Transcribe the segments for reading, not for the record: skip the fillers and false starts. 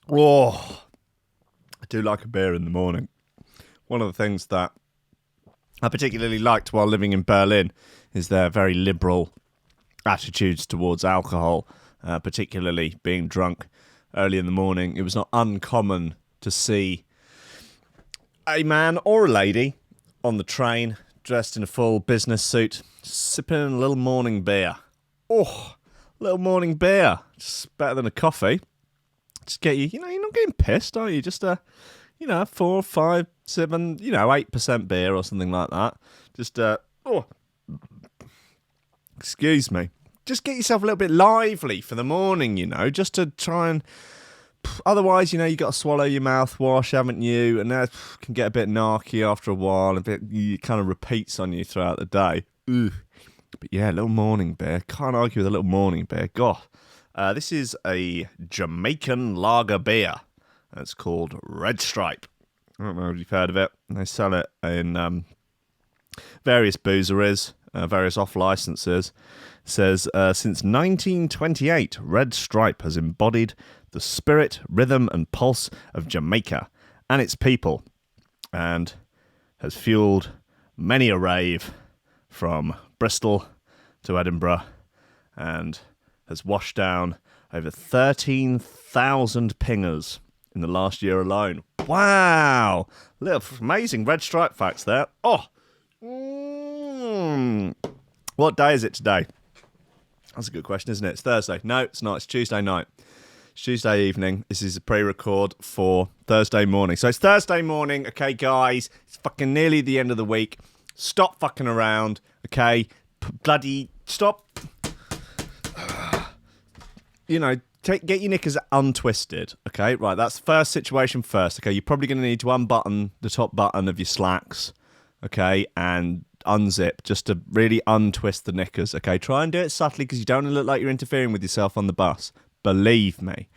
Oh, I do like a beer in the morning. One of the things that I particularly liked while living in Berlin is their very liberal attitudes towards alcohol, particularly being drunk early in the morning. It was not uncommon to see a man or a lady on the train dressed in a full business suit, sipping a little morning beer. Oh, little morning beer. Just better than a coffee. Just get you, you're not getting pissed, are you? Just 4, 5, 7, 8% beer or something like that. Just, excuse me. Just get yourself a little bit lively for the morning, just to try and... Otherwise, you got to swallow your mouthwash, haven't you? And that can get a bit narky after a while. It kind of repeats on you throughout the day. Ugh. But yeah, a little morning beer. Can't argue with a little morning beer. God. This is a Jamaican lager beer. It's called Red Stripe. I don't know if you've heard of it. They sell it in various boozeries, various off-licenses. It says, since 1928, Red Stripe has embodied the spirit, rhythm and pulse of Jamaica and its people, and has fueled many a rave from Bristol to Edinburgh, and has washed down over 13,000 pingers in the last year alone. Wow! Little amazing Red Stripe facts there. Oh! What day is it today? That's a good question, isn't it? It's Thursday. No, it's not. It's Tuesday night. It's Tuesday evening. This is a pre-record for Thursday morning. So it's Thursday morning, okay, guys? It's fucking nearly the end of the week. Stop fucking around, okay? Bloody stop. Get your knickers untwisted, okay? Right, that's the first situation first, okay? You're probably going to need to unbutton the top button of your slacks, okay? And unzip just to really untwist the knickers, okay? Try and do it subtly because you don't want to look like you're interfering with yourself on the bus. Believe me.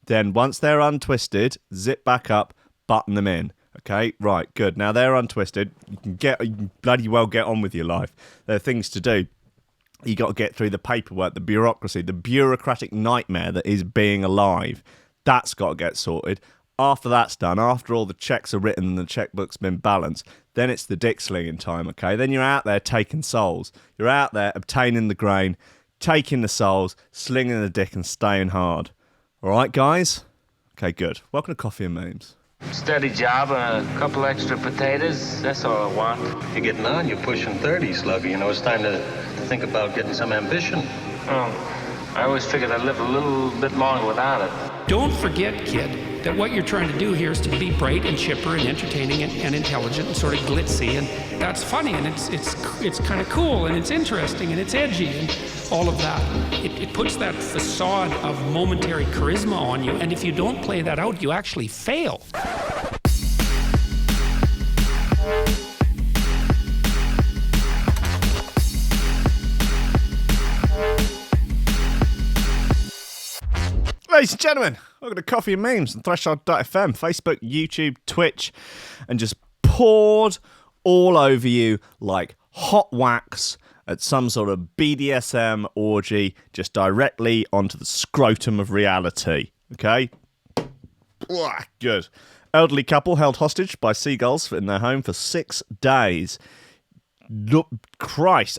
Then once they're untwisted, zip back up, button them in. Okay, right, good. Now they're untwisted. You can bloody well get on with your life. There are things to do. You got to get through the paperwork, the bureaucracy, the bureaucratic nightmare that is being alive. That's got to get sorted. After that's done, after all the checks are written and the checkbook's been balanced, then it's the dick slinging time, okay? Then you're out there taking souls. You're out there obtaining the grain, taking the souls, slinging the dick and staying hard. All right, guys? Okay, good. Welcome to Coffee and Memes. Steady job and a couple extra potatoes. That's all I want. You're getting on. You're pushing 30, Slugger. It's time to think about getting some ambition. Oh, I always figured I'd live a little bit longer without it. Don't forget, kid, that what you're trying to do here is to be bright and chipper and entertaining and intelligent and sort of glitzy, and that's funny, and it's kind of cool, and it's interesting, and it's edgy, and all of that. It puts that facade of momentary charisma on you, and if you don't play that out, you actually fail. Ladies and gentlemen, welcome to Coffee and Memes on Threshold.fm, Facebook, YouTube, Twitch, and just poured all over you like hot wax at some sort of BDSM orgy, just directly onto the scrotum of reality. Okay? Good. Elderly couple held hostage by seagulls in their home for 6 days. Look, Christ,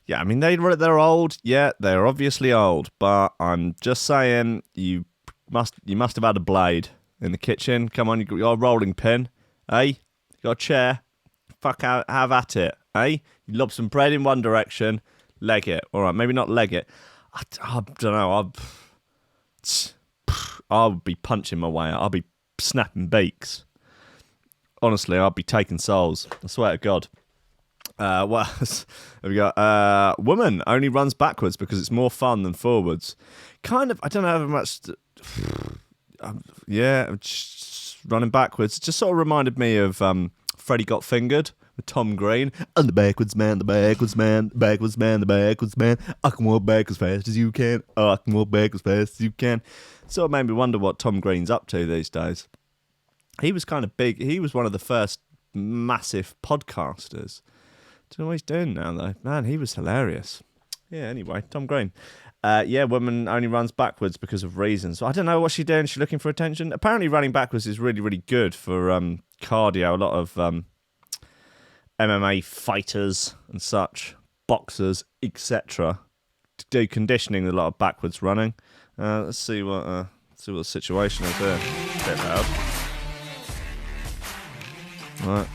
yeah, they're old. Yeah, they're obviously old. But I'm just saying, you must have had a blade in the kitchen. Come on, you got a rolling pin, eh? You got a chair. Fuck, have at it, eh? You lob some bread in one direction, leg it. All right, maybe not leg it. I don't know. I'll be punching my way out. I'll be snapping beaks. Honestly, I'll be taking souls. I swear to God. What else have we got? Woman only runs backwards because it's more fun than forwards. Kind of, I don't know how much. Just running backwards. It just sort of reminded me of Freddie Got Fingered with Tom Green. I'm the backwards man, the backwards man, the backwards man, the backwards man. I can walk back as fast as you can. Oh, I can walk back as fast as you can. Sort of made me wonder what Tom Green's up to these days. He was kind of big. He was one of the first massive podcasters. Don't know what he's doing now, though. Man, he was hilarious. Yeah, anyway, Tom Green. Yeah, woman only runs backwards because of reasons. I don't know what she's doing. She's looking for attention. Apparently, running backwards is really, really good for cardio. A lot of MMA fighters and such, boxers, etc., do conditioning with a lot of backwards running. Let's see what the situation is there. A bit loud. Right.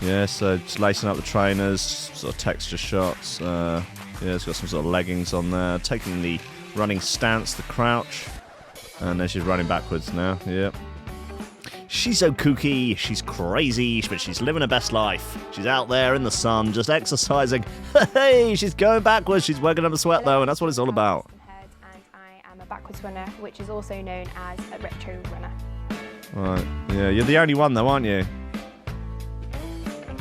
Yeah, so just lacing up the trainers, sort of texture shots. Yeah, it's got some sort of leggings on there. Taking the running stance, the crouch. And then she's running backwards now. Yep. She's so kooky, she's crazy, but she's living her best life. She's out there in the sun, just exercising. Hey, she's going backwards. She's working up a sweat, though, and that's what it's all about. And I am a backwards runner, which is also known as a retro runner. Right. Yeah, you're the only one, though, aren't you?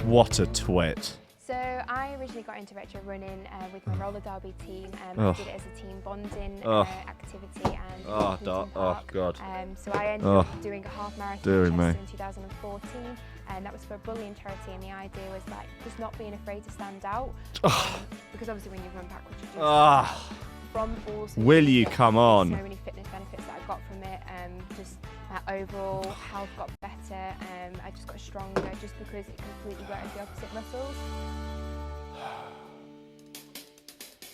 What a twit. So I originally got into retro running with my roller derby team. I did it as a team bonding activity and God. So I ended up doing a half marathon in 2014, and that was for a bullying charity. And the idea was like just not being afraid to stand out, because obviously when you run backwards, you do from also. Will you come on? So many fitness benefits that I got from it. Just overall health got better. I just got stronger just because it completely worked the opposite muscles.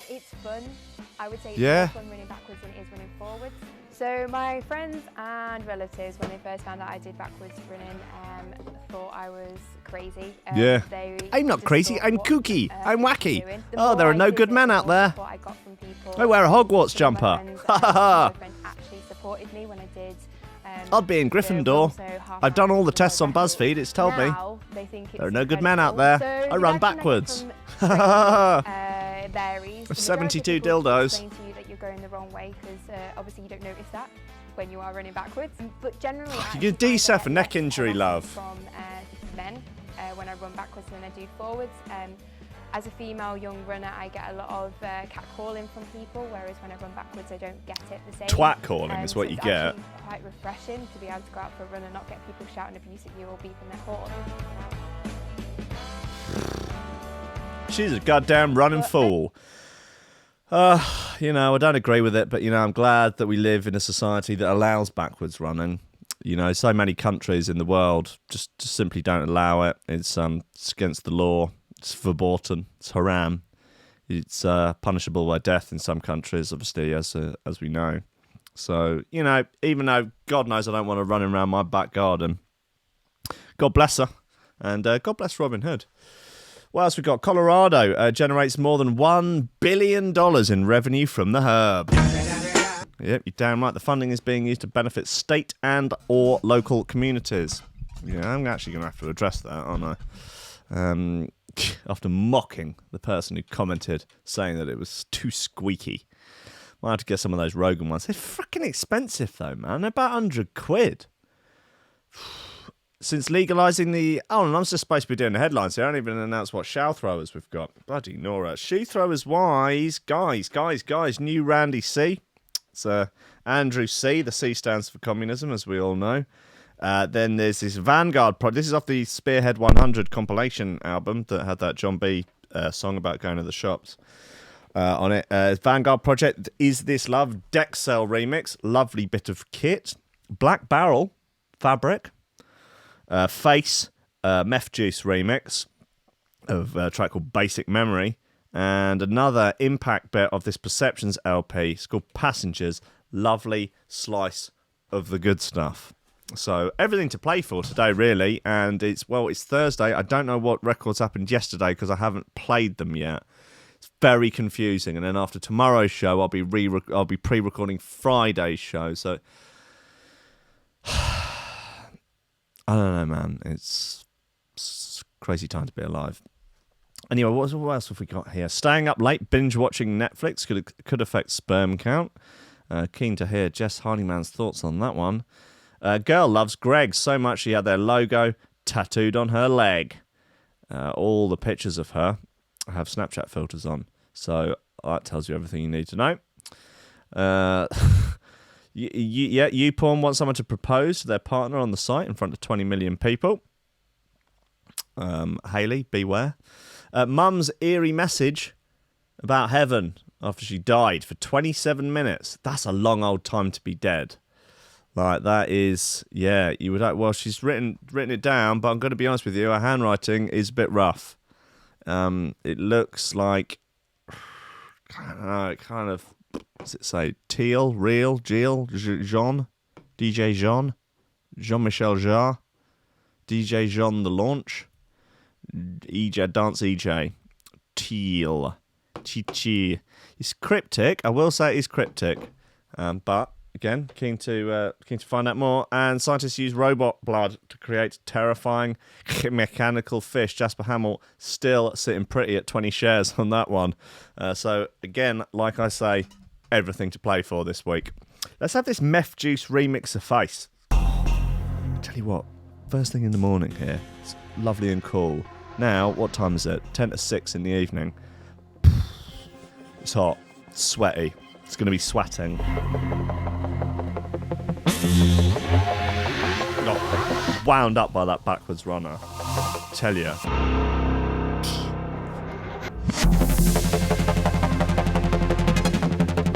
It's fun. I would say it's more fun running backwards than it is running forwards. So my friends and relatives, when they first found out I did backwards running, thought I was crazy. I'm not crazy, I'm kooky, I'm wacky. There are no good men out there. I wear a Hogwarts jumper. My friend actually supported me when I did. I'd be in Gryffindor. I've done all the tests on BuzzFeed, it's told me. There are no good men out there. I run backwards. Varies. 72 dildos. Saying to you that you're going the wrong way because obviously you don't notice that when you are running backwards. But generally, you DSEF a neck injury, love. From men when I run backwards than I do forwards. As a female young runner, I get a lot of catcalling from people, whereas when I run backwards, I don't get it the same. Twat calling is what you get. It's quite refreshing to be able to go out for a run and not get people shouting abuse at you or beeping their horn. She's a goddamn running fool. I don't agree with it, but, I'm glad that we live in a society that allows backwards running. So many countries in the world just simply don't allow it. It's against the law. It's verboten. It's haram. It's punishable by death in some countries, obviously, as we know. So, even though God knows I don't want to run around my back garden, God bless her, and God bless Robin Hood. What else we got? Colorado generates more than $1 billion in revenue from the herb. Yep, you're damn right. The funding is being used to benefit state and or local communities. Yeah, I'm actually going to have to address that, aren't I? After mocking the person who commented, saying that it was too squeaky. Might have to get some of those Rogan ones. They're fucking expensive, though, man. They're about £100. Since legalising the... Oh, and I'm just supposed to be doing the headlines here. I haven't even announced what shower throwers we've got. Bloody Nora. Shoe throwers wise. Guys. New Randy C. It's Andrew C. The C stands for communism, as we all know. Then there's this Vanguard project. This is off the Spearhead 100 compilation album that had that John B. Song about going to the shops on it. Vanguard project, Is This Love? Dexcel remix. Lovely bit of kit. Black Barrel fabric. Face, Meth Juice remix of a track called Basic Memory, and another impact bit of this Perceptions LP. It's called Passengers. Lovely slice of the good stuff. So everything to play for today, really, and it's Thursday. I don't know what records happened yesterday because I haven't played them yet. It's very confusing, and then after tomorrow's show, I'll be pre-recording Friday's show. So. I don't know, man. It's a crazy time to be alive. Anyway, what else have we got here? Staying up late, binge-watching Netflix could affect sperm count. Keen to hear Jess Hardyman's thoughts on that one. Girl loves Greg so much she had their logo tattooed on her leg. All the pictures of her have Snapchat filters on. So that tells you everything you need to know. YouPorn wants someone to propose to their partner on the site in front of 20 million people. Hayley, beware. Mum's eerie message about heaven. after she died for 27 minutes. That's a long old time to be dead. Like, that is, yeah, you would, well, she's written it down, but I'm going to be honest with you, her handwriting is a bit rough. It looks like, I don't know, it kind of, what's it say, Teal, Real, Jean, DJ Jean, Jean-Michel Jarre, DJ Jean the Launch, EJ, Dance EJ, Teal, Chi. It's cryptic, I will say it is cryptic, but again, keen to find out more. And scientists use robot blood to create terrifying mechanical fish. Jasper Hamill still sitting pretty at 20 shares on that one. So again, like I say, everything to play for this week. Let's have this Meth Juice remix of Face. Tell you what, first thing in the morning here. It's lovely and cool. Now, what time is it? 10 to 6 in the evening. It's hot. It's sweaty. It's going to be sweating. Got wound up by that backwards runner. Tell you.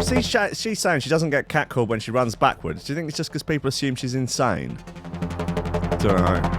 See, she's saying she doesn't get catcalled when she runs backwards. Do you think it's just because people assume she's insane? Don't know.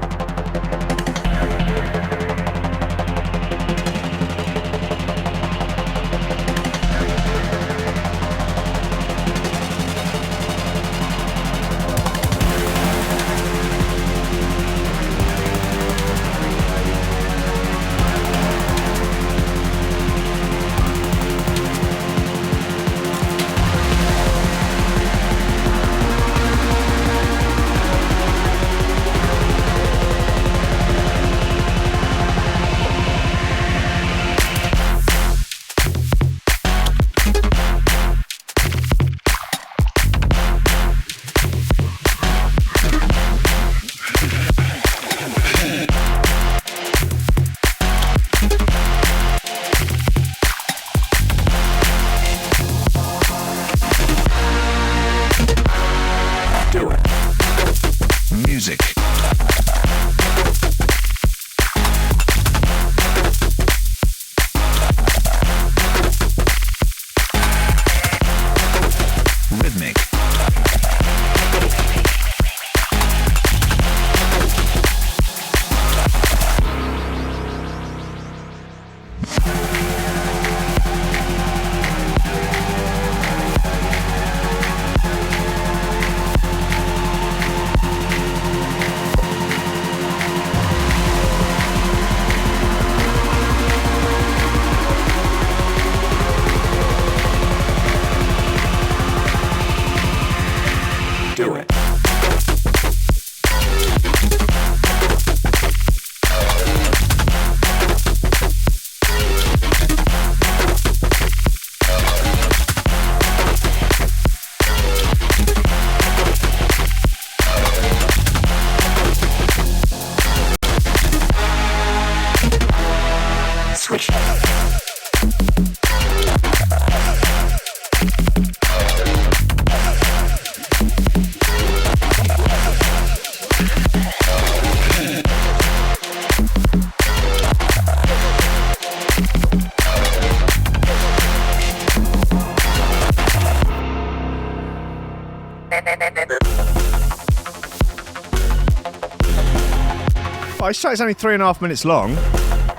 Oh, this track's only 3.5 minutes long,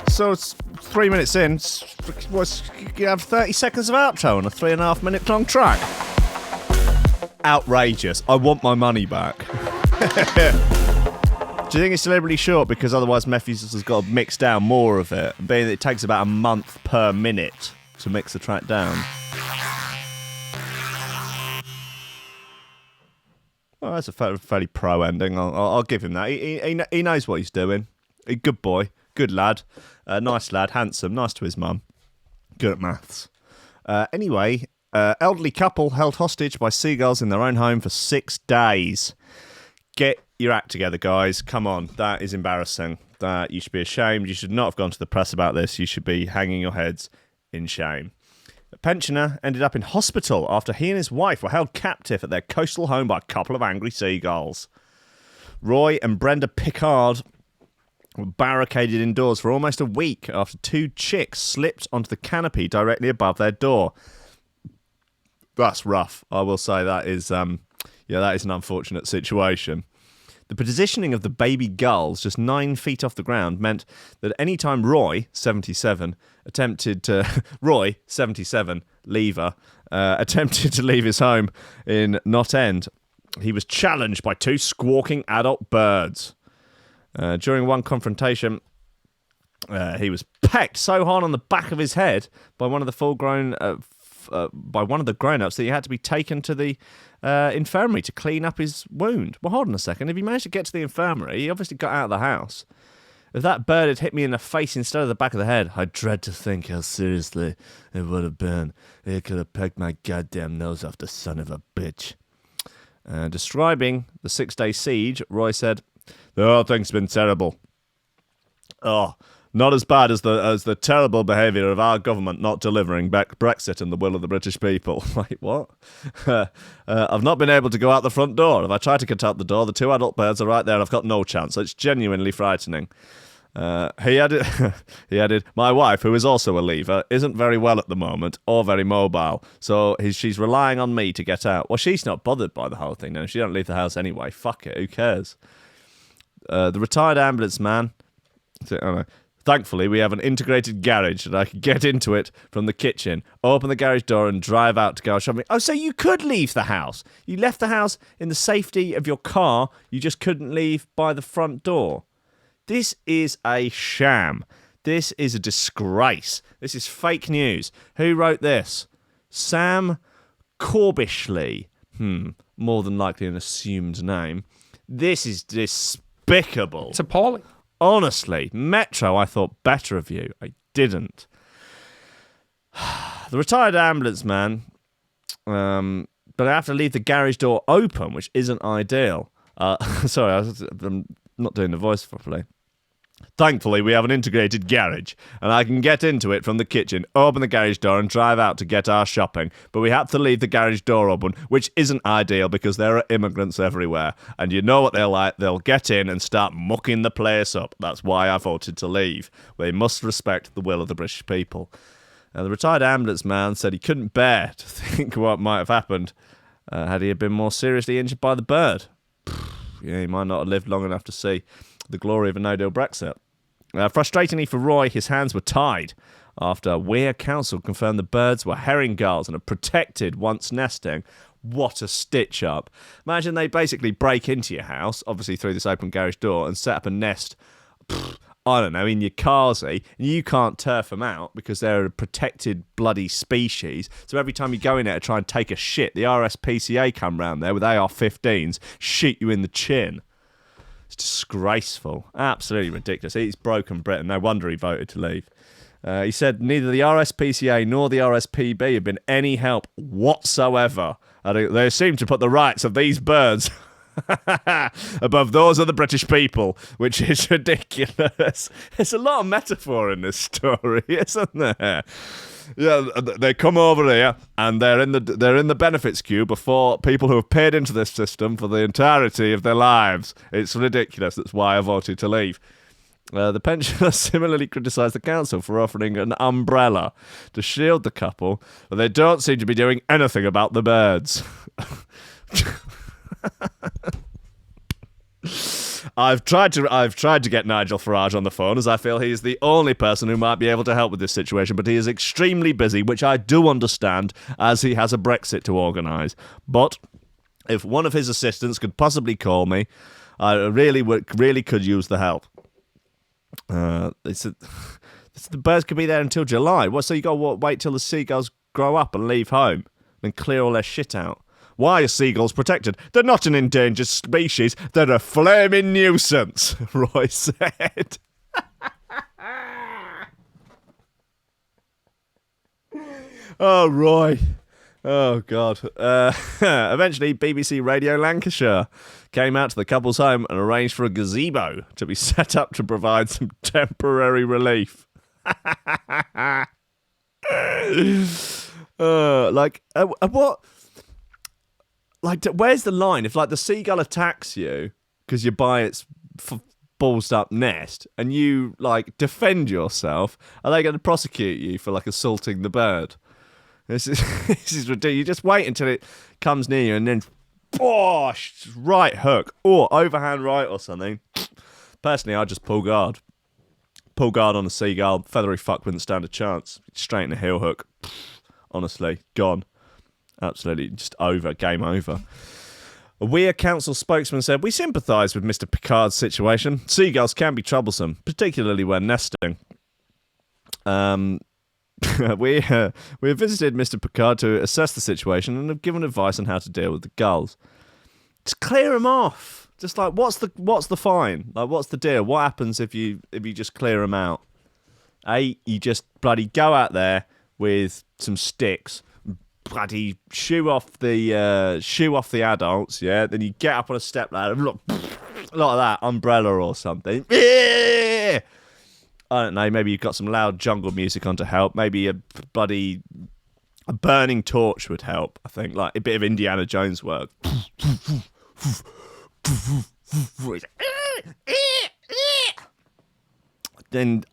so it's 3 minutes in. You have 30 seconds of outro on a 3.5 minute long track. Outrageous. I want my money back. Do you think it's deliberately short because otherwise Matthews has got to mix down more of it, being that it takes about a month per minute to mix the track down? Well, that's a fairly pro ending. I'll give him that. He knows what he's doing. Good boy. Good lad. Nice lad. Handsome. Nice to his mum. Good at maths. Anyway, elderly couple held hostage by seagulls in their own home for 6 days. Get your act together, guys. Come on. That is embarrassing. That you should be ashamed. You should not have gone to the press about this. You should be hanging your heads in shame. A pensioner ended up in hospital after he and his wife were held captive at their coastal home by a couple of angry seagulls. Roy and Brenda Pickard were barricaded indoors for almost a week after 2 chicks slipped onto the canopy directly above their door. That's rough. I will say that is, that is an unfortunate situation. The positioning of the baby gulls just 9 feet off the ground meant that any time Roy, 77, attempted to leave his home in Knott End, he was challenged by 2 squawking adult birds. During one confrontation, he was pecked so hard on the back of his head by one of the grown-ups that he had to be taken to the infirmary to clean up his wound. Well, hold on a second. If he managed to get to the infirmary, he obviously got out of the house. If that bird had hit me in the face instead of the back of the head, I dread to think how seriously it would have been. It could have pecked my goddamn nose off, the son of a bitch. Describing the 6-day siege, Roy said, "The whole thing's been terrible. Oh, not as bad as the terrible behaviour of our government not delivering back Brexit and the will of the British people." Wait, what? I've not been able to go out the front door. If I try to get out the door, the 2 adult birds are right there and I've got no chance. It's genuinely frightening. He added, "My wife, who is also a leaver, isn't very well at the moment or very mobile, so she's relying on me to get out." Well, she's not bothered by the whole thing. No, she don't leave the house anyway. Fuck it, who cares? The retired ambulance man, "Thankfully, we have an integrated garage and I can get into it from the kitchen, open the garage door and drive out to go shopping." Oh, so you could leave the house. You left the house in the safety of your car. You just couldn't leave by the front door. This is a sham. This is a disgrace. This is fake news. Who wrote this? Sam Corbishley. More than likely an assumed name. This is despicable. It's appalling. Honestly, Metro, I thought better of you. I didn't. The retired ambulance man, but I have to leave the garage door open, which isn't ideal. Sorry, I'm not doing the voice properly. "Thankfully, we have an integrated garage, and I can get into it from the kitchen, open the garage door and drive out to get our shopping. But we have to leave the garage door open, which isn't ideal because there are immigrants everywhere. And you know what they're like, they'll get in and start mucking the place up. That's why I voted to leave. They must respect the will of the British people." The retired ambulance man said he couldn't bear to think what might have happened had he been more seriously injured by the bird. Yeah, he might not have lived long enough to see the glory of a no-deal Brexit. Frustratingly for Roy, his hands were tied after Weir Council confirmed the birds were herring gulls and are protected once nesting. What a stitch-up. Imagine they basically break into your house, obviously through this open garage door, and set up a nest, I don't know, in your carsey, and you can't turf them out because they're a protected bloody species. So every time you go in there to try and take a shit, the RSPCA come round there with AR-15s, shoot you in the chin. It's disgraceful. Absolutely ridiculous. He's broken Britain. No wonder he voted to leave. He said neither the RSPCA nor the RSPB have been any help whatsoever. They seem to put the rights of these birds above those of the British people, which is ridiculous. There's a lot of metaphor in this story, isn't there? Yeah, they come over here and they're in the benefits queue before people who have paid into this system for the entirety of their lives. It's ridiculous. That's why I voted to leave. The pensioners similarly criticised the council for offering an umbrella to shield the couple, but they don't seem to be doing anything about the birds. I've tried to get Nigel Farage on the phone, as I feel he is the only person who might be able to help with this situation, but he is extremely busy, which I do understand, as he has a Brexit to organise. But if one of his assistants could possibly call me, I really could use the help. The birds could be there until July. So you got to wait till the seagulls grow up and leave home, and clear all their shit out. Why are seagulls protected? They're not an endangered species. They're a flaming nuisance, Roy said. Oh, Roy. Oh, God. Eventually, BBC Radio Lancashire came out to the couple's home and arranged for a gazebo to be set up to provide some temporary relief. What? Like, where's the line? If, like, the seagull attacks you because you're by its ballsed up nest and you, like, defend yourself, are they going to prosecute you for, like, assaulting the bird? This is ridiculous. You just wait until it comes near you and then, right hook or overhand right or something. Personally, I just pull guard. Pull guard on a seagull. Feathery fuck wouldn't stand a chance. Straight in a heel hook. Honestly, gone. Absolutely, just over. Game over. A Weir Council spokesman said, "We sympathise with Mr. Picard's situation. Seagulls can be troublesome, particularly when nesting. We have visited Mr. Picard to assess the situation and have given advice on how to deal with the gulls. Just clear them off. Just like, what's the fine? Like, what's the deal? What happens if you just clear them out? You just bloody go out there with some sticks, bloody shoo off the adults, yeah. Then you get up on a step ladder, look like that, umbrella or something. I don't know. Maybe you've got some loud jungle music on to help. Maybe a burning torch would help. I think like a bit of Indiana Jones work. Then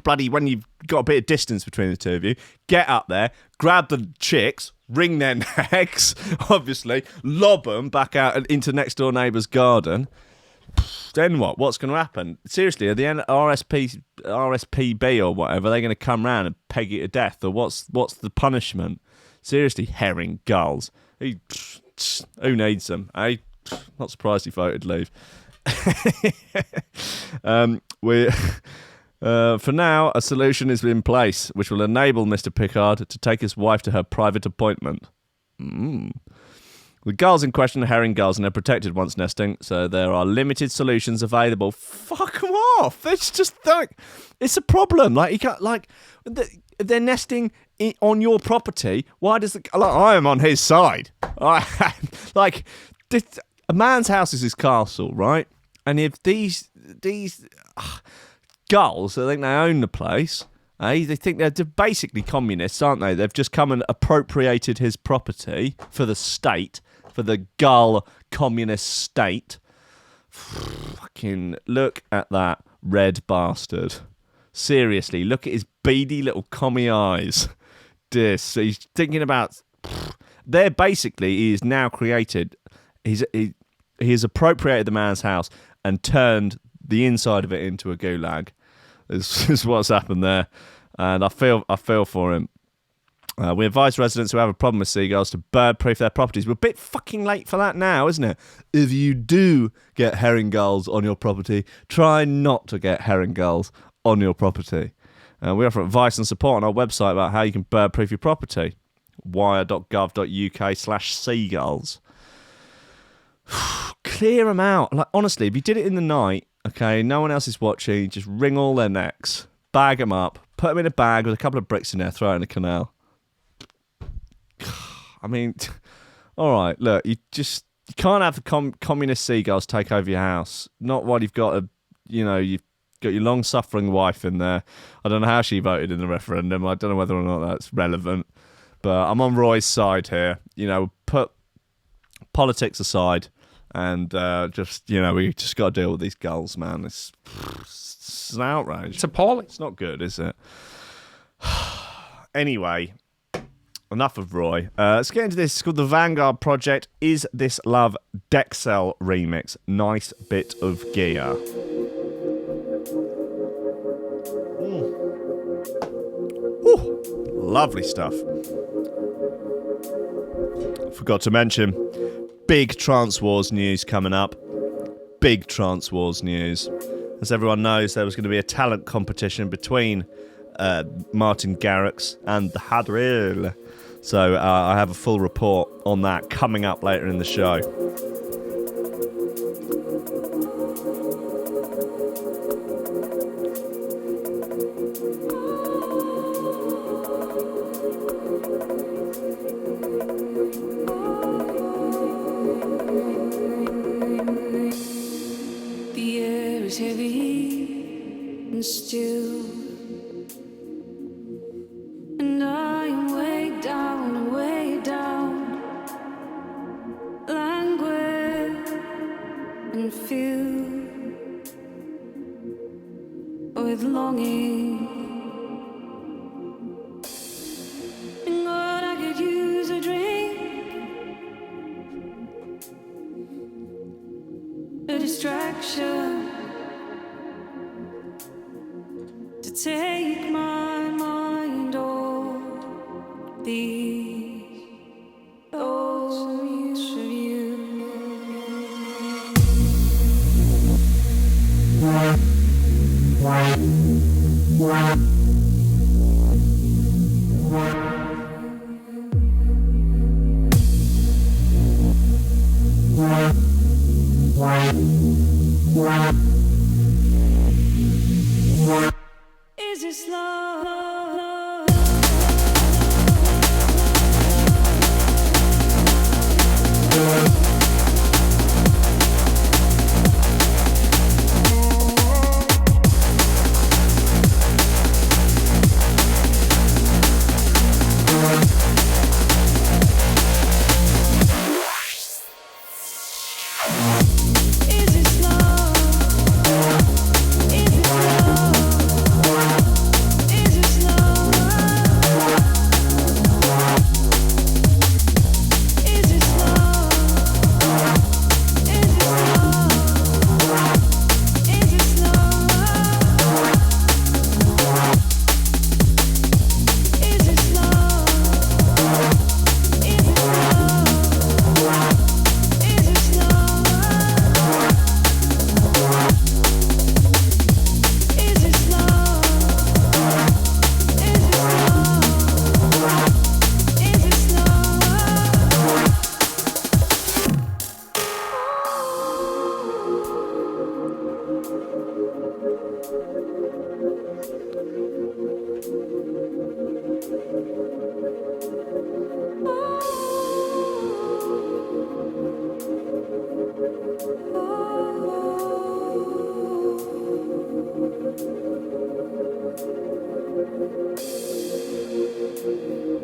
bloody when you've got a bit of distance between the two of you, get up there, grab the chicks, wring their necks, obviously, lob them back out into next door neighbour's garden. Then what? What's going to happen? Seriously, are the RSPB or whatever, they're going to come round and peg you to death? Or what's the punishment? Seriously, herring gulls. Who needs them? Not surprised he voted leave. For now, a solution is in place which will enable Mr. Picard to take his wife to her private appointment. The gulls in question are herring gulls and they're protected once nesting, so there are limited solutions available. Fuck them off! It's just like, it's a problem. Like, you can't, like, they're nesting on your property. Why does I am on his side. Like, a man's house is his castle, right? And if these gulls, they think they own the place. They think they're basically communists, aren't they? They've just come and appropriated his property for the state, for the gull communist state. Fucking look at that red bastard. Seriously, look at his beady little commie eyes. So he's thinking about... They're basically, he is now created... He has appropriated the man's house and turned the inside of it into a gulag. This is what's happened there. And I feel for him. We advise residents who have a problem with seagulls to bird-proof their properties. We're a bit fucking late for that now, isn't it? If you do get herring gulls on your property, try not to get herring gulls on your property. We offer advice and support on our website about how you can bird-proof your property. wire.gov.uk/seagulls. Clear them out. Like, honestly, if you did it in the night, okay, no one else is watching, just wring all their necks, bag them up, put them in a bag with a couple of bricks in there, throw it in the canal. I mean, all right, look, you can't have the communist seagulls take over your house. Not while you've got you've got your long-suffering wife in there. I don't know how she voted in the referendum. I don't know whether or not that's relevant. But I'm on Roy's side here. Put politics aside and we just got to deal with these gulls, man. It's an outrage. It's appalling. It's not good, is it? Anyway, enough of Roy. Let's get into this. It's called The Vanguard Project. Is This Love Dexel remix. Nice bit of gear. Ooh, lovely stuff. Forgot to mention, big Trance Wars news coming up. Big Trance Wars news. As everyone knows, there was going to be a talent competition between Martin Garrix and the Hadril. So I have a full report on that coming up later in the show. With longing, and what take my mind off these thoughts of you. Is this love?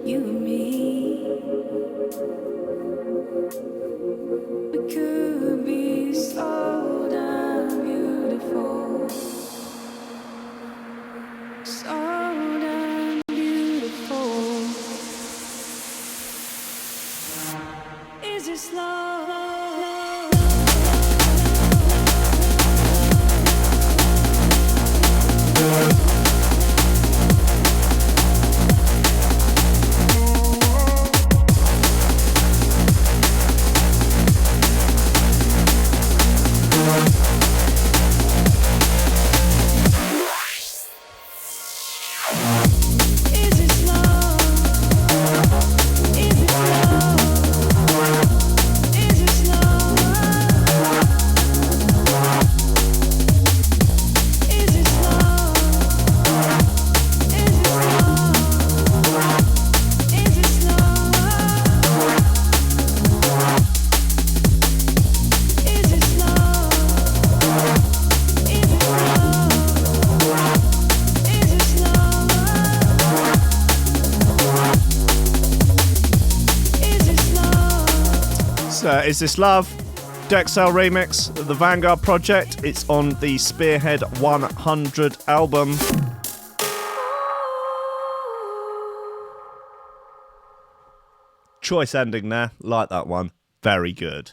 You and me, we could be so damn beautiful, so damn beautiful. Is this love? Is This Love? Dexel remix of the Vanguard project. It's on the Spearhead 100 album. Choice ending there. Like that one. Very good.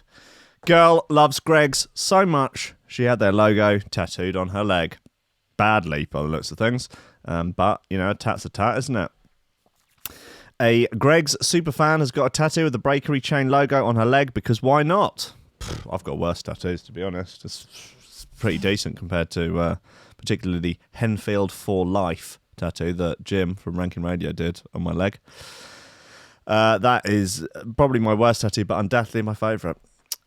Girl loves Greggs so much she had their logo tattooed on her leg. Badly, by the looks of things. But, you know, a tat's a tat, isn't it? A Greggs superfan has got a tattoo with the Breakery Chain logo on her leg because why not? I've got worse tattoos, to be honest. It's pretty decent compared to particularly the Henfield for Life tattoo that Jim from Rankin Radio did on my leg. That is probably my worst tattoo, but undoubtedly my favourite.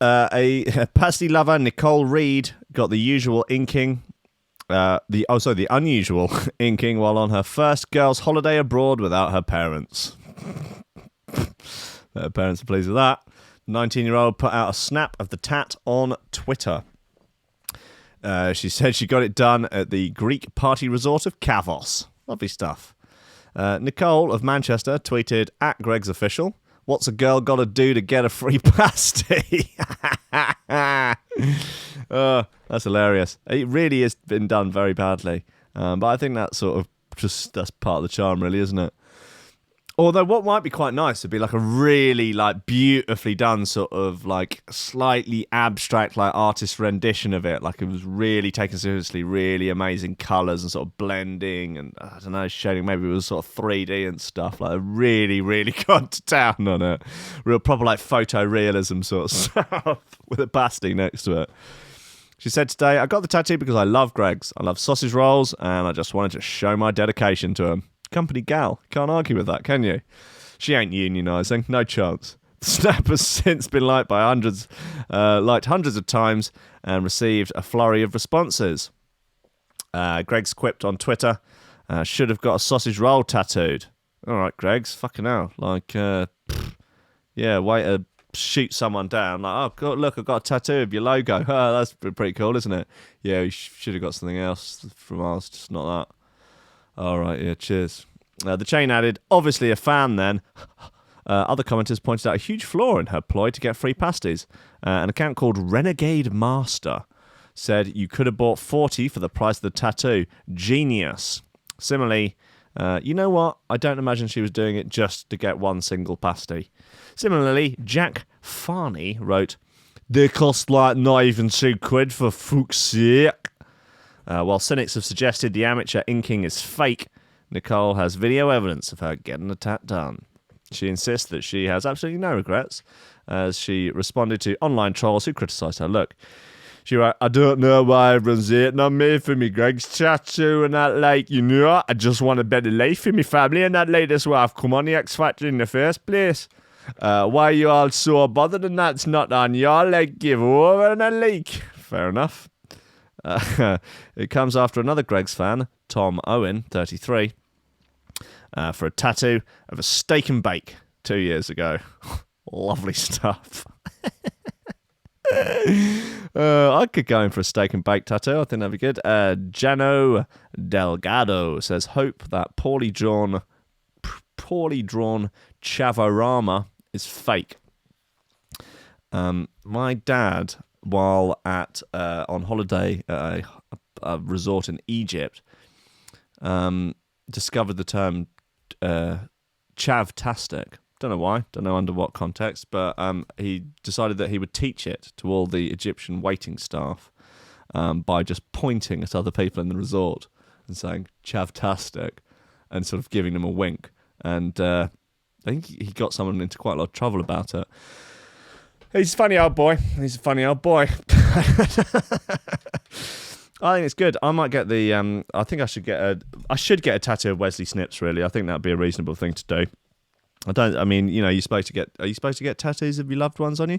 A pasty lover, Nicole Reed, got the usual inking. The unusual inking while on her first girls' holiday abroad without her parents. Her parents are pleased with that. 19-year-old put out a snap of the tat on Twitter. She said she got it done at the Greek party resort of Kavos. Lovely stuff. Nicole of Manchester tweeted at Greg's Official, "What's a girl got to do to get a free pasty?" That's hilarious. It really has been done very badly. But I think that's sort of that's part of the charm, really, isn't it? Although what might be quite nice would be like a really like beautifully done sort of like slightly abstract like artist rendition of it. Like it was really taken seriously, really amazing colours and sort of blending and I don't know, shading. Maybe it was sort of 3D and stuff. Like really, really gone to town on it. Real proper like photorealism sort of stuff with a pasty next to it. She said today, I got the tattoo because I love Greggs. I love sausage rolls and I just wanted to show my dedication to him. Company gal. Can't argue with that, can you? She ain't unionising. No chance. The snap has since been liked by hundreds of times and received a flurry of responses. Greggs quipped on Twitter, should have got a sausage roll tattooed. All right, Greggs, fucking hell. Like, yeah, way to shoot someone down. Like, oh, God, look, I've got a tattoo of your logo. Oh, that's pretty cool, isn't it? Yeah, you should have got something else from ours, just not that. All right, yeah, cheers. The chain added, obviously a fan then. Other commenters pointed out a huge flaw in her ploy to get free pasties. An account called Renegade Master said you could have bought 40 for the price of the tattoo. Genius. Similarly, you know what? I don't imagine she was doing it just to get one single pasty. Similarly, Jack Farney wrote, they cost like not even £2 for fuck's sake. While cynics have suggested the amateur inking is fake, Nicole has video evidence of her getting the tat done. She insists that she has absolutely no regrets, as she responded to online trolls who criticised her look. She wrote, I don't know why everyone's hating on me for me Greggs tattoo and that, like, you know, I just want a better life for me family and that, like, that's why I've come on the X Factor in the first place. Why are you all so bothered and that's not on y'all, like, give over and a leak. Fair enough. It comes after another Greggs fan, Tom Owen, 33, for a tattoo of a steak and bake 2 years ago. Lovely stuff. I could go in for a steak and bake tattoo. I think that'd be good. Jano Delgado says, hope that poorly drawn Chavarama is fake. My dad, while on holiday at a resort in Egypt, discovered the term chavtastic. Don't know why, don't know under what context, but he decided that he would teach it to all the Egyptian waiting staff by just pointing at other people in the resort and saying chavtastic and sort of giving them a wink. And I think he got someone into quite a lot of trouble about it. He's a funny old boy. He's a funny old boy. I think it's good. I might get the. I think I should get a tattoo of Wesley Snipes. Really, I think that'd be a reasonable thing to do. I mean, you know, are you supposed to get tattoos of your loved ones on you?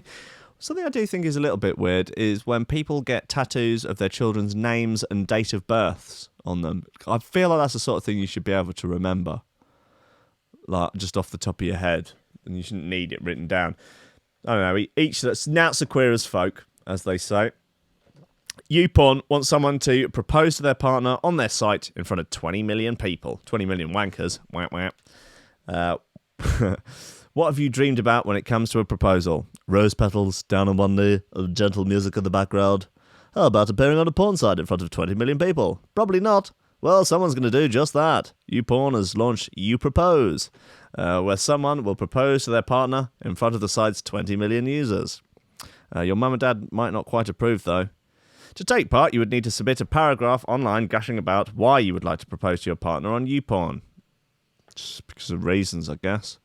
Something I do think is a little bit weird is when people get tattoos of their children's names and date of births on them. I feel like that's the sort of thing you should be able to remember, like just off the top of your head, and you shouldn't need it written down. I don't know. That's the queer as folk, as they say. YouPorn wants someone to propose to their partner on their site in front of 20 million people. 20 million wankers. Wah, wah. What have you dreamed about when it comes to a proposal? Rose petals down on one knee, gentle music in the background. How about appearing on a porn site in front of 20 million people? Probably not. Well, someone's going to do just that. YouPorn has launched You Propose, where someone will propose to their partner in front of the site's 20 million users. Your mum and dad might not quite approve, though. To take part, you would need to submit a paragraph online gushing about why you would like to propose to your partner on YouPorn. Just because of reasons, I guess.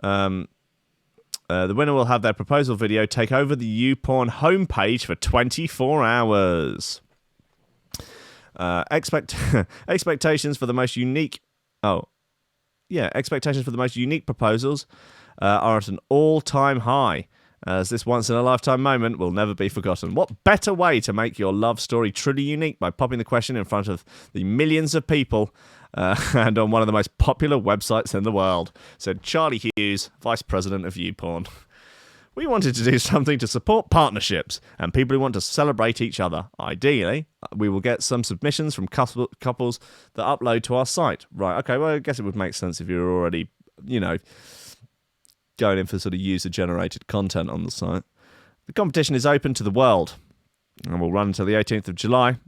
The winner will have their proposal video take over the YouPorn homepage for 24 hours. Expectations for the most unique... expectations for the most unique proposals are at an all-time high, as this once-in-a-lifetime moment will never be forgotten. What better way to make your love story truly unique by popping the question in front of the millions of people and on one of the most popular websites in the world, said Charlie Hughes, Vice President of YouPorn. We wanted to do something to support partnerships and people who want to celebrate each other. Ideally, we will get some submissions from couples that upload to our site. Right, okay, well, I guess it would make sense if you're already, going in for sort of user-generated content on the site. The competition is open to the world and will run until the 18th of July,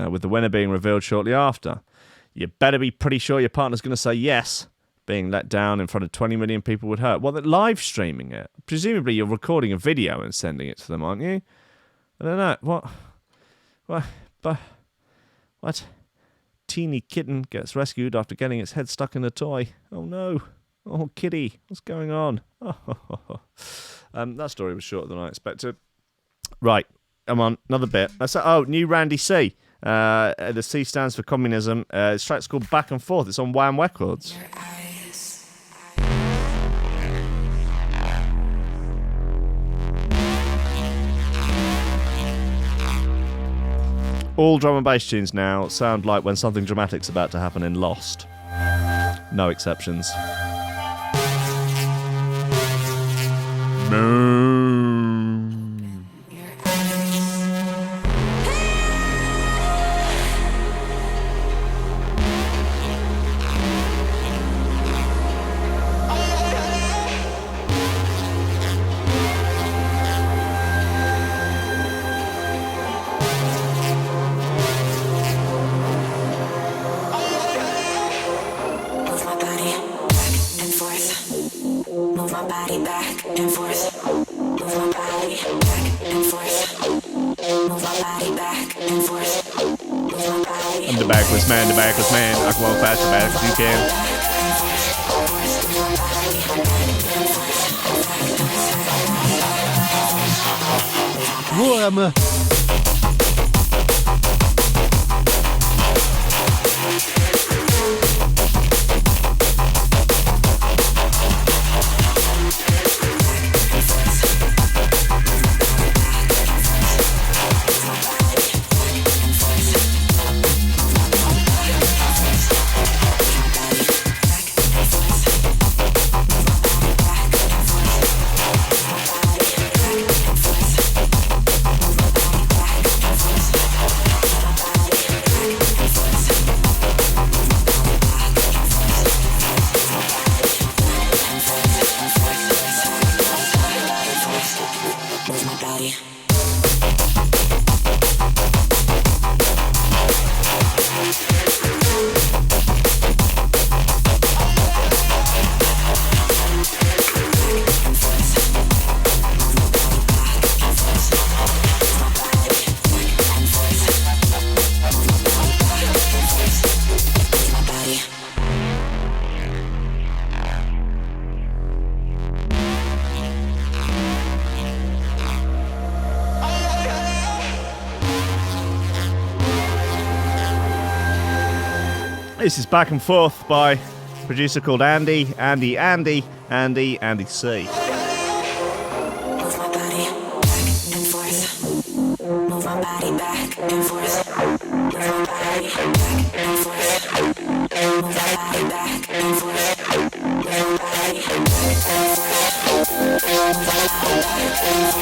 with the winner being revealed shortly after. You better be pretty sure your partner's going to say yes, being let down in front of 20 million people would hurt. Well, they're live streaming it. Presumably you're recording a video and sending it to them, aren't you? I don't know. What? Teeny kitten gets rescued after getting its head stuck in a toy. Oh no. Oh, kitty. What's going on? That story was shorter than I expected. Right. Come on. Another bit. New Randy C. The C stands for communism. This track's called Back and Forth. It's on Wham Records. All drum and bass tunes now sound like when something dramatic's about to happen in Lost. No exceptions. I'm the backless man, I can walk fast, as fast as you can. Warhammer. This is Back and Forth by a producer called Andy C. Move my body back and forth. Move my body back and forth. Move my body back and forth. Move my body back and forth. Move my body back and forth. Move my body back and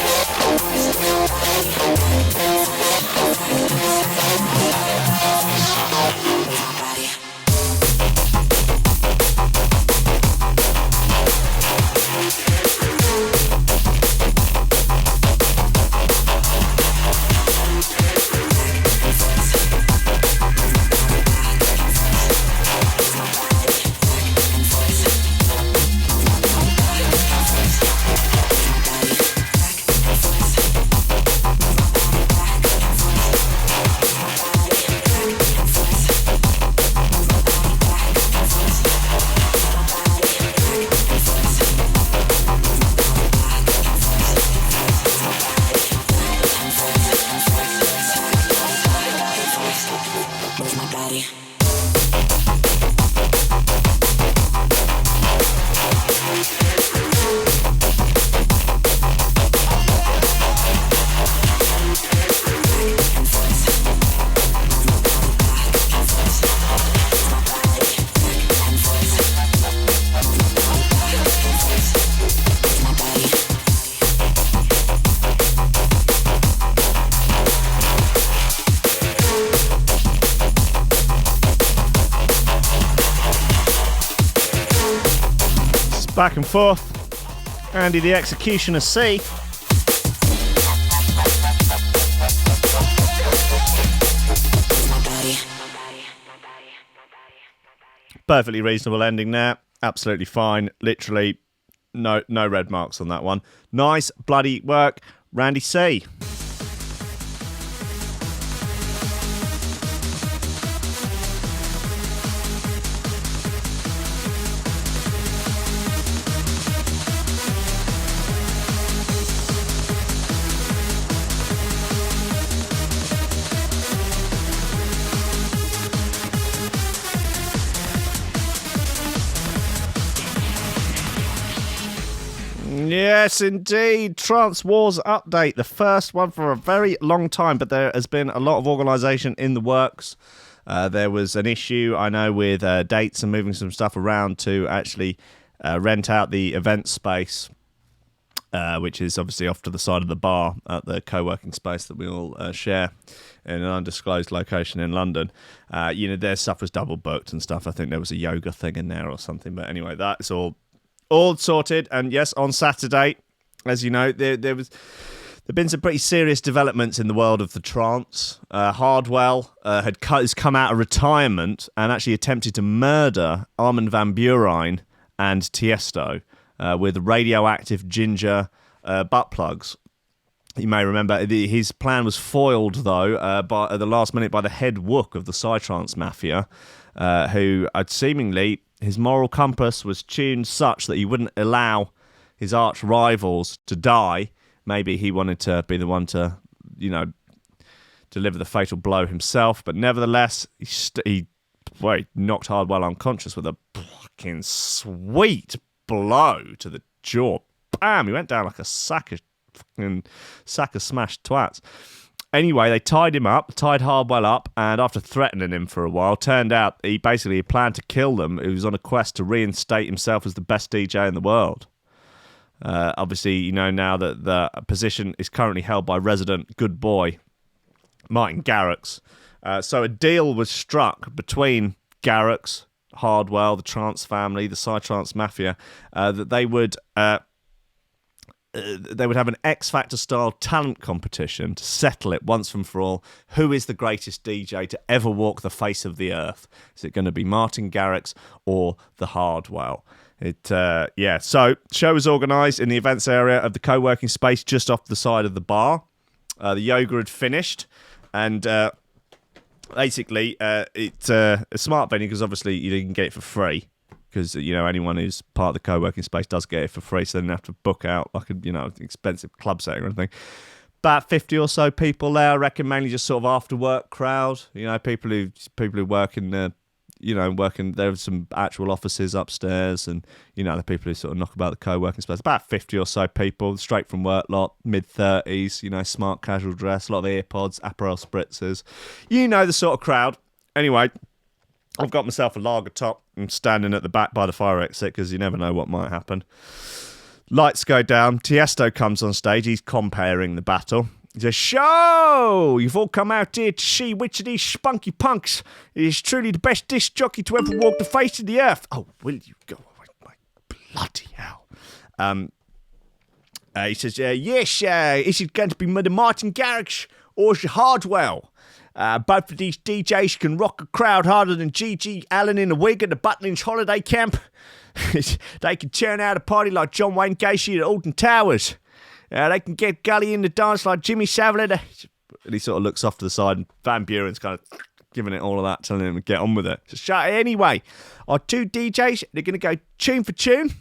Back and Forth. Andy the Executioner C. Perfectly reasonable ending there. absolutely fine. Literally, no red marks on that one. Nice bloody work, Randy C. Yes, indeed. Trance Wars update. The first one for a very long time, but there has been a lot of organisation in the works. There was an issue, I know, with dates and moving some stuff around to actually rent out the event space, which is obviously off to the side of the bar at the co-working space that we all share in an undisclosed location in London. Their stuff was double booked and stuff. I think there was a yoga thing in there or something. But anyway, that's all sorted. And yes, on Saturday, as you know, there've been some pretty serious developments in the world of the trance. Hardwell has come out of retirement and actually attempted to murder Armin van Buuren and Tiesto with radioactive ginger butt plugs. You may remember his plan was foiled, though, by at the last minute by the head wook of the Psytrance Mafia, who seemingly his moral compass was tuned such that he wouldn't allow his arch rivals to die. Maybe he wanted to be the one to, deliver the fatal blow himself. But nevertheless, he knocked Hardwell unconscious with a fucking sweet blow to the jaw. Bam! He went down like a sack of smashed twats. Anyway, they tied Hardwell up, and after threatening him for a while, turned out he basically planned to kill them. He was on a quest to reinstate himself as the best DJ in the world. Obviously, you know now that the position is currently held by resident good boy Martin Garrix. So a deal was struck between Garrix, Hardwell, the Trance family, the Psytrance Mafia, that they would have an X Factor style talent competition to settle it once and for all. Who is the greatest DJ to ever walk the face of the earth? Is it going to be Martin Garrix or the Hardwell? So show was organised in the events area of the co-working space just off the side of the bar. The yoga had finished, and basically it's a smart venue because obviously you can get it for free. Because, anyone who's part of the co-working space does get it for free, so they don't have to book out like an expensive club setting or anything. About 50 or so people there, I reckon, mainly just sort of after-work crowd. People who work in the, there's some actual offices upstairs, and, the people who sort of knock about the co-working space. About 50 or so people, straight from work lot, mid-30s, smart casual dress, a lot of earpods, Aperol spritzers. The sort of crowd. Anyway, I've got myself a lager top. I'm standing at the back by the fire exit because you never know what might happen. Lights go down. Tiesto comes on stage. He's comparing the battle. He says, "Show! You've all come out here to see which of these spunky punks is truly the best disc jockey to ever walk the face of the earth." Oh, will you go? Oh, my bloody hell. He says, "Yes, is it going to be the Martin Garrix or is it Hardwell? Both of these DJs can rock a crowd harder than G.G. Allen in a wig at the Butlins holiday camp. They can turn out a party like John Wayne Gacy at Alton Towers. They can get gully in the dance like Jimmy Savile." And he sort of looks off to the side, and Van Buren's kind of giving it all of that, telling him to get on with it. So shut it anyway. Our two DJs, they're going to go tune for tune,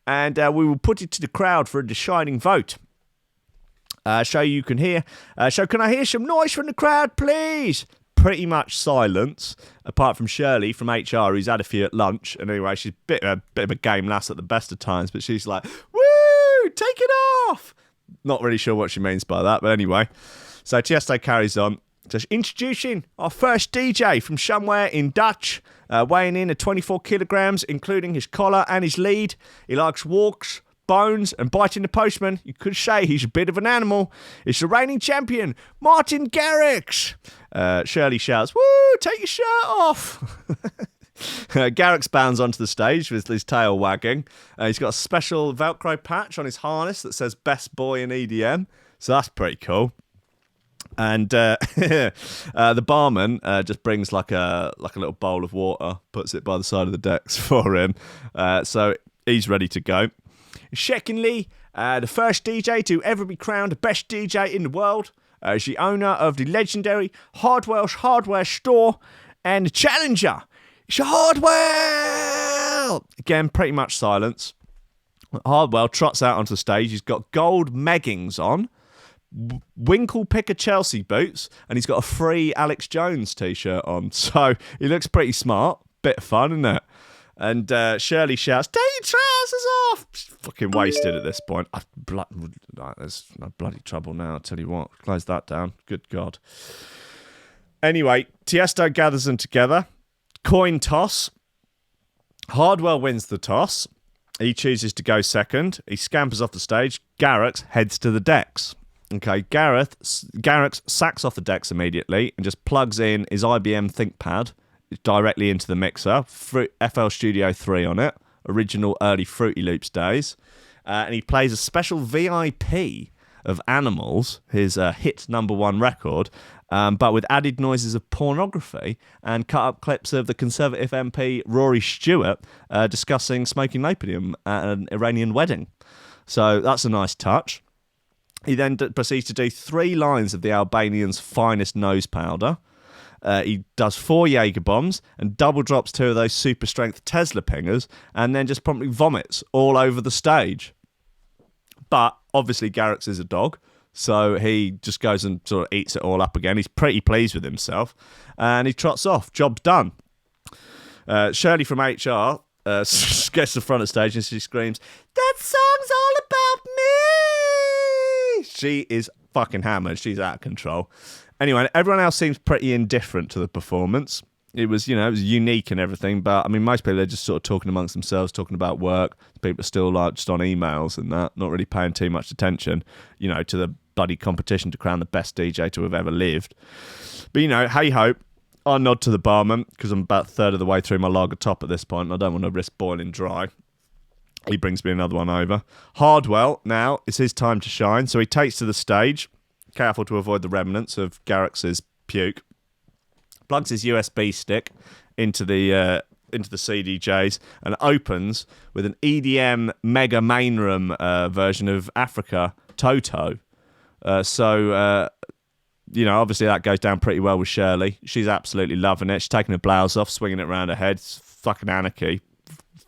and we will put it to the crowd for a deciding vote. So you can hear. So can I hear some noise from the crowd, please? Pretty much silence, apart from Shirley from HR, who's had a few at lunch. And anyway, she's a bit of a game lass at the best of times, but she's like, "Woo, take it off!" Not really sure what she means by that, but anyway. So Tiesto carries on. Just introducing our first DJ from somewhere in Dutch, weighing in at 24 kilograms, including his collar and his lead. He likes walks, bones, and biting the postman. You could say he's a bit of an animal. It's the reigning champion, Martin Garrix. Shirley shouts, "Woo, take your shirt off." Garrix bounds onto the stage with his tail wagging. He's got a special Velcro patch on his harness that says "Best Boy in EDM." So that's pretty cool. And the barman just brings like a little bowl of water, puts it by the side of the decks for him. So he's ready to go. Secondly, the first DJ to ever be crowned the best DJ in the world is the owner of the legendary Hardwell's Hardware Store and the challenger. It's Hardwell! Again, pretty much silence. Hardwell trots out onto the stage. He's got gold meggings on, Winkle Picker Chelsea boots, and he's got a free Alex Jones t-shirt on. So he looks pretty smart. Bit of fun, isn't it? And Shirley shouts, "Take your trousers off!" She's fucking wasted at this point. There's no bloody trouble now, I'll tell you what. Close that down. Good God. Anyway, Tiesto gathers them together. Coin toss. Hardwell wins the toss. He chooses to go second. He scampers off the stage. Garrix heads to the decks. Okay, Garrix sacks off the decks immediately and just plugs in his IBM ThinkPad directly into the mixer. FL Studio 3 on it. Original early Fruity Loops days. And he plays a special VIP of Animals, his hit #1 record, but with added noises of pornography and cut-up clips of the Conservative MP Rory Stewart discussing smoking opium at an Iranian wedding. So that's a nice touch. He then proceeds to do 3 lines of the Albanian's finest nose powder. He does 4 Jaeger bombs and double drops 2 of those super strength Tesla pingers and then just promptly vomits all over the stage. But obviously Garrix is a dog, so he just goes and sort of eats it all up again. He's pretty pleased with himself and he trots off. Job's done. Shirley from HR gets to the front of the stage and she screams, "That song's all about me!" She is fucking hammered. She's out of control. Anyway, everyone else seems pretty indifferent to the performance. It was, it was unique and everything, but I mean, most people are just sort of talking amongst themselves, talking about work. People are still like just on emails and that, not really paying too much attention, to the bloody competition to crown the best DJ to have ever lived. But hey ho, I nod to the barman because I'm about a third of the way through my lager top at this point, and I don't want to risk boiling dry. He brings me another one over. Hardwell, now, it's his time to shine. So he takes to the stage, careful to avoid the remnants of Garrix's puke, plugs his USB stick into the CDJs and opens with an EDM Mega Main Room version of Africa Toto. Obviously that goes down pretty well with Shirley. She's absolutely loving it. She's taking her blouse off, swinging it around her head. It's fucking anarchy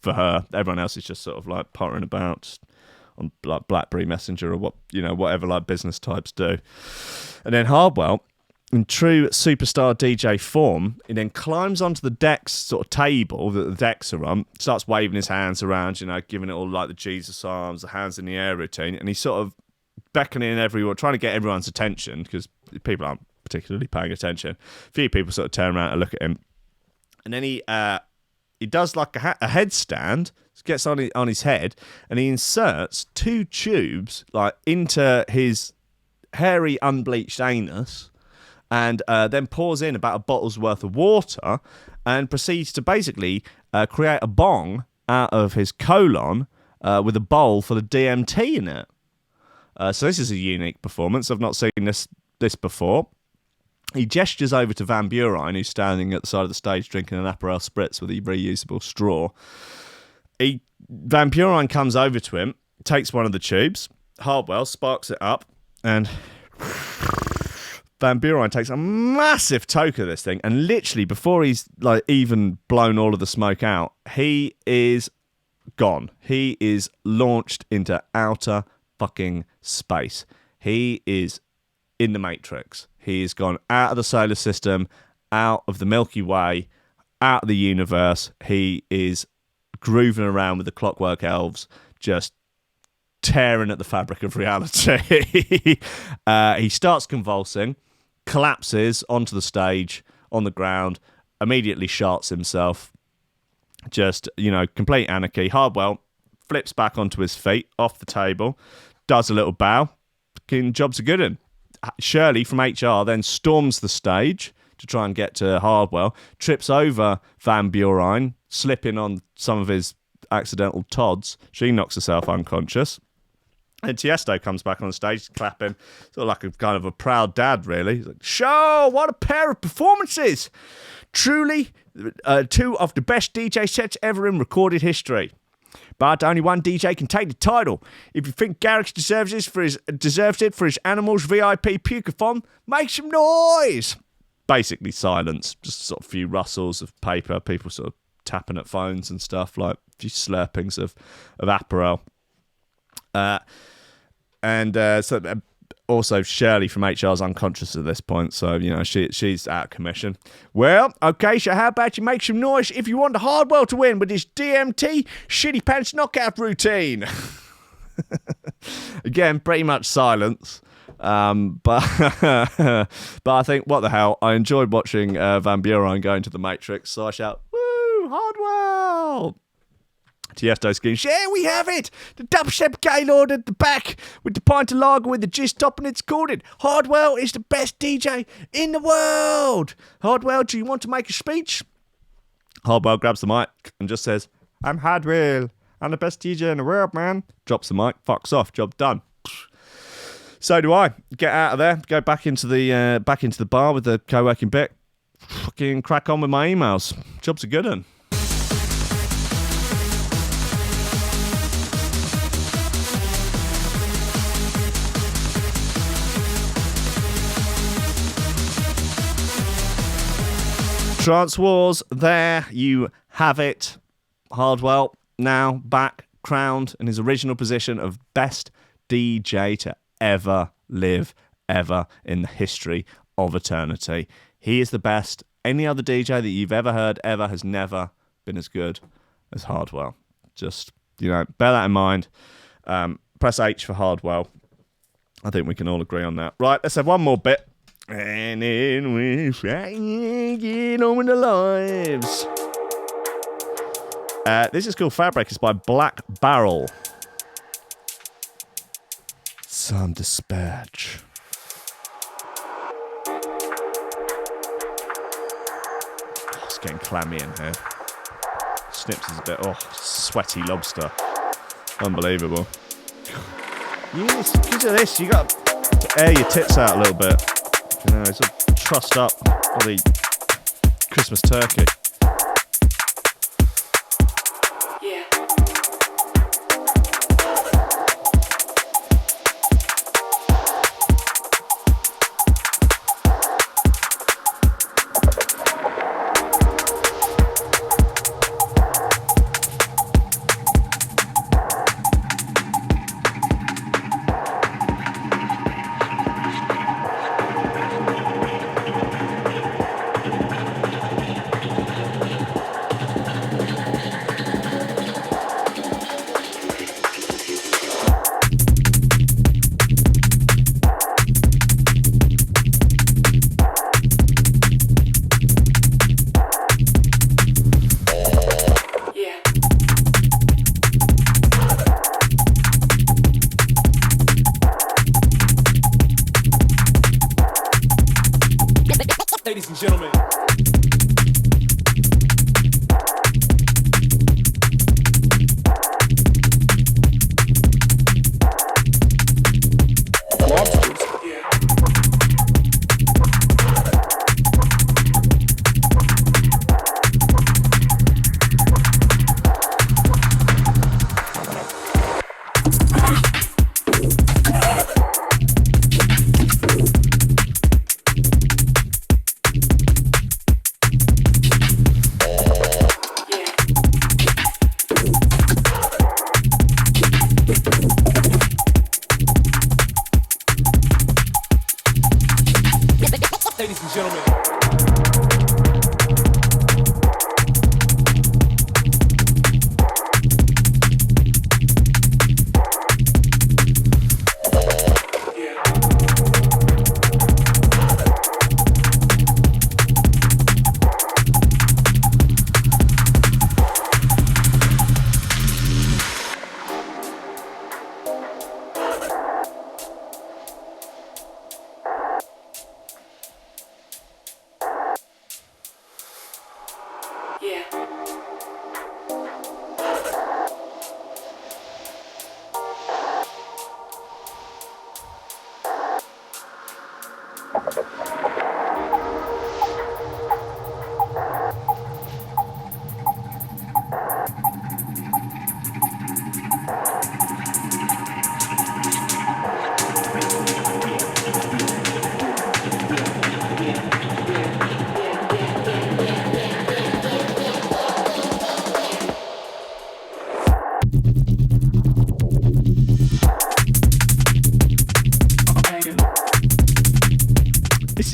for her. Everyone else is just sort of like pottering about just on like BlackBerry Messenger or whatever like business types do. And then Hardwell, in true superstar DJ form, he then climbs onto the decks sort of table that the decks are on, starts waving his hands around, giving it all like the Jesus arms, the hands in the air routine, and he's sort of beckoning everyone, trying to get everyone's attention because people aren't particularly paying attention. A few people sort of turn around and look at him, and then he does like a headstand, gets on his head, and he inserts 2 tubes like into his hairy unbleached anus, and then pours in about a bottle's worth of water, and proceeds to basically create a bong out of his colon with a bowl full of DMT in it. So this is a unique performance. I've not seen this before. He gestures over to Van Buren, who's standing at the side of the stage drinking an Aperol Spritz with a reusable straw. Van Buren comes over to him, takes one of the tubes. Hardwell sparks it up, and Van Buren takes a massive toke of this thing, and literally before he's like even blown all of the smoke out, he is gone. He is launched into outer fucking space. He is in the Matrix. He's gone out of the solar system, out of the Milky Way, out of the universe. He is grooving around with the Clockwork Elves, just tearing at the fabric of reality. He starts convulsing, collapses onto the stage, on the ground, immediately sharts himself. Just, complete anarchy. Hardwell flips back onto his feet, off the table, does a little bow. Fucking job's a good one. Shirley from HR then storms the stage to try and get to Hardwell, trips over Van Buren, slipping on some of his accidental tods. She knocks herself unconscious. And Tiesto comes back on stage, clapping, sort of like a kind of a proud dad, really. He's like, "Show, what a pair of performances! Truly, two of the best DJ sets ever in recorded history. But only one DJ can take the title. If you think Garrix deserves it for his Animals VIP Pukeathon, make some noise!" Basically silence, just sort of a few rustles of paper, people sort of tapping at phones and stuff, like a few slurpings of Aperol. Also Shirley from HR's unconscious at this point, so she's out of commission. "Well, okay, so how about you make some noise if you want the Hardwell to win with his DMT shitty pants knockout routine?" Again, pretty much silence. But I think, what the hell, I enjoyed watching Van Buren go into the Matrix, so I shout, "Woo, Hardwell!" Tiesto screams, "Yeah, we have it! The dubstep Gaylord at the back with the pint of lager with the gist top, and it's called it. Hardwell is the best DJ in the world. Hardwell, do you want to make a speech?" Hardwell grabs the mic and just says, "I'm Hardwell. I'm the best DJ in the world, man." Drops the mic, fucks off, job done. So do I. Get out of there, go back into the bar with the co-working bit, fucking crack on with my emails. Job's a good one. Trance Wars, there you have it. Hardwell now back crowned in his original position of best DJ to ever live, ever in the history of eternity. He is the best. Any other DJ that you've ever heard ever has never been as good as Hardwell. Just, bear that in mind. Press H for Hardwell. I think we can all agree on that. Right, let's have one more bit. And then we get on with the lives. This is called Fabric. It's by Black Barrel. Some dispatch. Oh, it's getting clammy in here. Snips is a bit, sweaty lobster. Unbelievable. Yes, because of this, you got to air your tits out a little bit. Sort of trussed up all the Christmas turkey. Yeah. Ladies and gentlemen. Lobsters. Yeah. Ladies and gentlemen.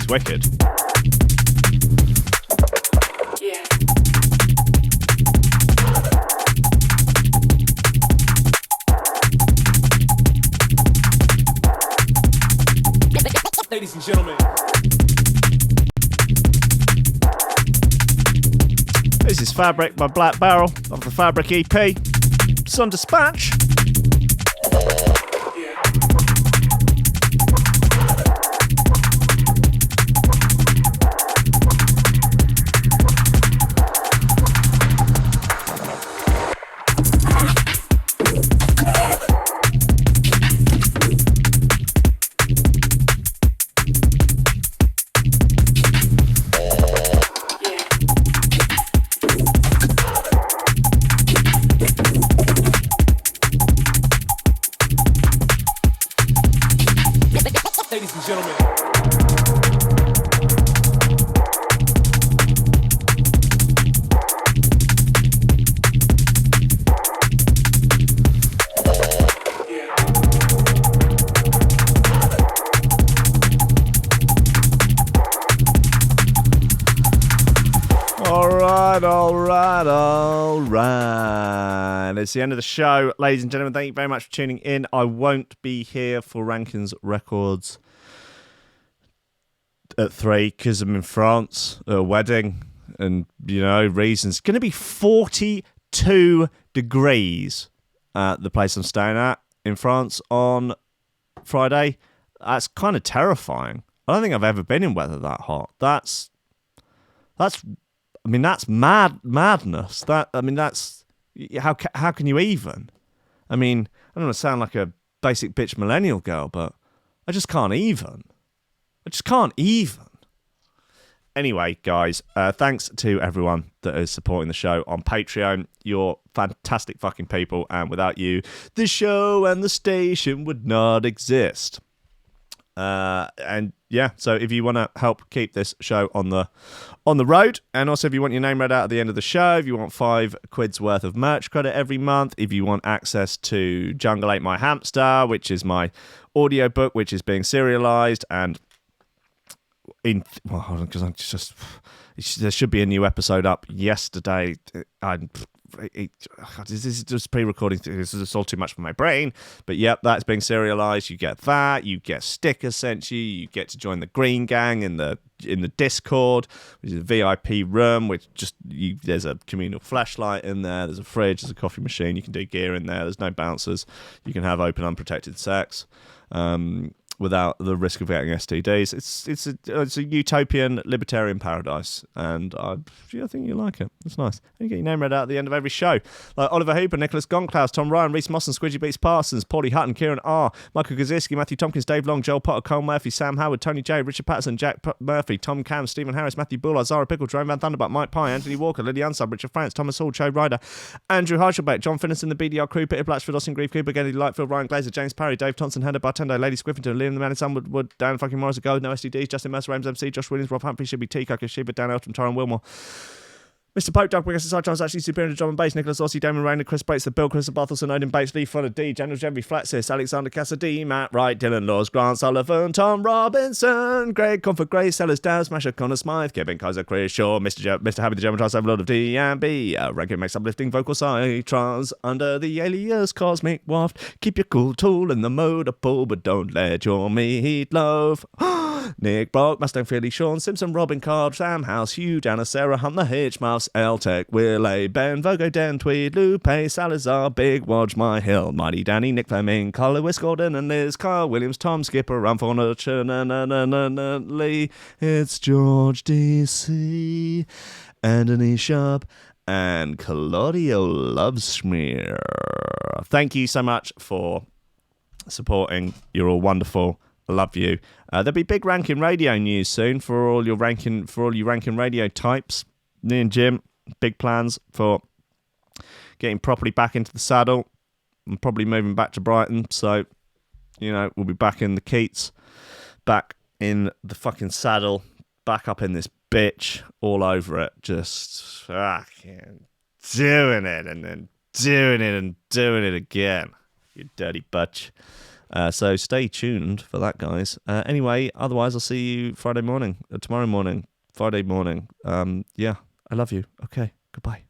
wicked. Yeah. Ladies and gentlemen. This is Fabric by Black Barrel of the Fabric EP. It's on Dispatch. Ladies and gentlemen. All right. It's the end of the show. Ladies and gentlemen, thank you very much for tuning in. I won't be here for Rankins Records at 3 because I'm in France at a wedding and, reasons. It's going to be 42 degrees at the place I'm staying at in France on Friday. That's kind of terrifying. I don't think I've ever been in weather that hot. That's madness. That's how can you even? I don't want to sound like a basic bitch millennial girl, but I just can't even. Anyway, guys, thanks to everyone that is supporting the show on Patreon. You're fantastic fucking people, and without you, the show and the station would not exist. And yeah, so if you want to help keep this show on the road, and also if you want your name read out at the end of the show, if you want £5 worth of merch credit every month, if you want access to Jungle Ate My Hamster, which is my audiobook, which is being serialized, and there should be a new episode up yesterday. This is just pre-recording. This is all too much for my brain. But yep, that's being serialized. You get that. You get stickers sent to you. You get to join the Green Gang in the Discord, which is a VIP room. There's a communal flashlight in there. There's a fridge. There's a coffee machine. You can do gear in there. There's no bouncers. You can have open, unprotected sex. Without the risk of getting STDs. It's a utopian libertarian paradise, and I think you like it. It's nice. And you get your name read out at the end of every show, like Oliver Hooper, Nicholas Goncalves, Tom Ryan, Reece Mosson, Squidgy Beats Parsons, Pauly Hutton, Ciarán R, Michael Kedzierski, Matthieu Tomkins, Dave Long, Joel Potter, Colm Murphy, Sam Howard, Tony J, Richard Patterson, Jack Murphy, Tom Camm, Stephen Harris, Matthieu Boulard, Zara Pickle, Jeroen Van Thunderbutt, Mike Pye, Anthony Walker, Lily Unsub, Richard France, Thomas Hall, Chode Ryder, Andrew Heichelbech, John Finison, the BDR Crew, Peter Blatchford, Austin Grieve, Cooper, Gennady Lightfield, Ryan Glazer, James Parry, Dave Thompson, Hendo Bartendo, Lady Squiffington, Liam the Man in Sunwood, Dan fucking Morris, Guy With No STD, Justin Mercer, Rames MC, Josh Williams, Rob Humphrey, Shibby T, Coco Shiva, Dan Elton, Taran Wilmore, Mr. Pope, Doug Wiggins, Side Chance, actually superior to drum and bass, Nicolas Lorcy, Dameon Rayner, Kris Breaks, The Bill, Karissa Barthelson, Odin Bates, Lee Fuller D, General Jemby, Flatsis, Alexander Cassidy, Matt Wright, Dylan Laws, Grant Sullivan, Tom Robinson, Greg Comfort, Gray, Sellers, Dow, Smasher, Connor Smythe, Kevin Kaiser, Chris Shaw, Mr. Happy, the German Trans, Overlord of D and B, Rankin makes uplifting vocal side, trans, under the alias Cosmic Waft, keep your cool tool in the motor pool, but don't let your meat loaf. Nick Brock, Mustang Philly, Sean Simpson, Robin Card, Sam House, Hugh, Jana, Sarah Hunt, The Hitchmouths, L-Tech, Will A, Ben, Vogo, Den, Tweed, Lupe, Salazar, Big Watch, My Hill, Mighty Danny, Nick Fleming, Carl Lewis, Gordon and Liz, Kyle Williams, Tom Skipper, Unfortunately, it's George DC, Anthony Sharp, and Claudio Lovesmear. Thank you so much for supporting. You're all wonderful. I love you. There'll be big Rankin Radio news soon for all you Rankin Radio types. Me and Jim, big plans for getting properly back into the saddle. I'm probably moving back to Brighton, so we'll be back in the Keats, back in the fucking saddle, back up in this bitch, all over it, just fucking doing it and then doing it and doing it again. You dirty butch. So stay tuned for that, guys. Anyway, otherwise, I'll see you Friday morning, tomorrow morning, Friday morning. Yeah, I love you. Okay, goodbye.